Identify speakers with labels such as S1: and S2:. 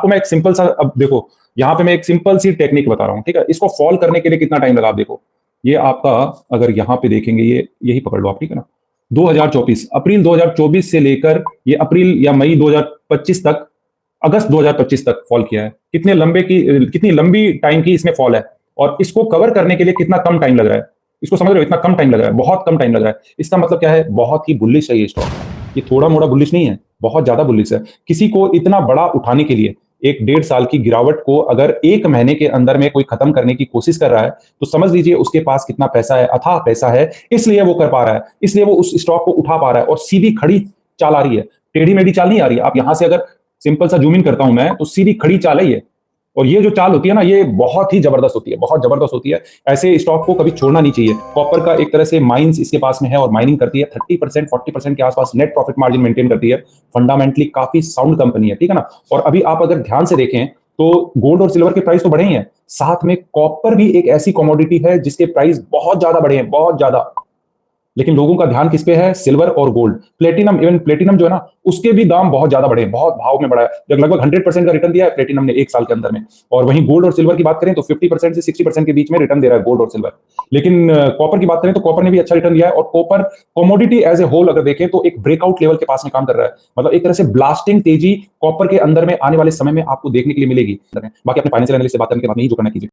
S1: आपको मैं एक सिंपल सा, अब देखो यहाँ पे मैं एक सिंपल सी टेक्निक बता रहा हूँ, ठीक है। इसको फॉल करने के लिए कितना टाइम लगा, आप देखो। ये आपका, अगर यहाँ पे देखेंगे, ये यही पकड़ लो आप, ठीक है ना। 2024 अप्रैल 2024 से लेकर ये अप्रैल या मई 2025 तक, अगस्त 2025 तक फॉल किया है। कितनी लंबी टाइम की इसमें फॉल है, और इसको कवर करने के लिए कितना कम टाइम लग रहा है। इसको समझ रहे हो, इतना कम टाइम लग रहा है, बहुत कम टाइम लग रहा है। इसका मतलब क्या है, बहुत ही बुलिश है ये स्टॉक। ये थोड़ा मोड़ा बुलिश नहीं है, बहुत ज्यादा बुलिश है। किसी को इतना बड़ा उठाने के लिए, एक 1.5 साल की गिरावट को अगर 1 महीने के अंदर में कोई खत्म करने की कोशिश कर रहा है, तो समझ लीजिए उसके पास कितना पैसा है, अथाह पैसा है। इसलिए वो कर पा रहा है, इसलिए वो उस स्टॉक को उठा पा रहा है, और सीधी खड़ी चाल आ रही है, टेढ़ी मेढ़ी चाल नहीं आ रही है। आप यहां से अगर सिंपल सा जूम इन करता हूं मैं, तो सीधी खड़ी चाल है ये। और ये जो चाल होती है ना, ये बहुत ही जबरदस्त होती है, बहुत जबरदस्त होती है। ऐसे स्टॉक को कभी छोड़ना नहीं चाहिए। कॉपर का एक तरह से माइंस इसके पास में है, और माइनिंग करती है 30% 40% के आसपास नेट प्रॉफिट मार्जिन मेंटेन करती है। फंडामेंटली काफी साउंड कंपनी है, ठीक है ना। और अभी आप अगर ध्यान से देखें, तो गोल्ड और सिल्वर के प्राइस तो बढ़े ही हैं, साथ में कॉपर भी एक ऐसी कमोडिटी है जिसके प्राइस बहुत ज्यादा बढ़े हैं, बहुत ज्यादा। लेकिन लोगों का ध्यान किस पे है, सिल्वर और गोल्ड। प्लेटिनम, इवन प्लेटिनम जो है ना, उसके भी दाम बहुत ज्यादा बढ़े, बहुत भाव में बढ़ा है। जब लगभग 100% का रिटर्न दिया है प्लेटिनम ने 1 साल के अंदर में। और वहीं गोल्ड और सिल्वर की बात करें तो 50% से 60% के बीच में रिटर्न दे रहा है गोल्ड और सिल्वर। लेकिन कॉपर की बात करें तो कॉपर ने भी अच्छा रिटर्न दिया है, और copper commodity as a whole अगर देखें तो एक ब्रेकआउट लेवल के पास में काम कर रहा है। मतलब एक तरह से ब्लास्टिंग तेजी कॉपर के अंदर में आने वाले समय में आपको देखने के लिए मिलेगी। बाकी अपने फाइनेंशियल एनालिस्ट से बात करने के बाद नहीं जो करना कीजिए।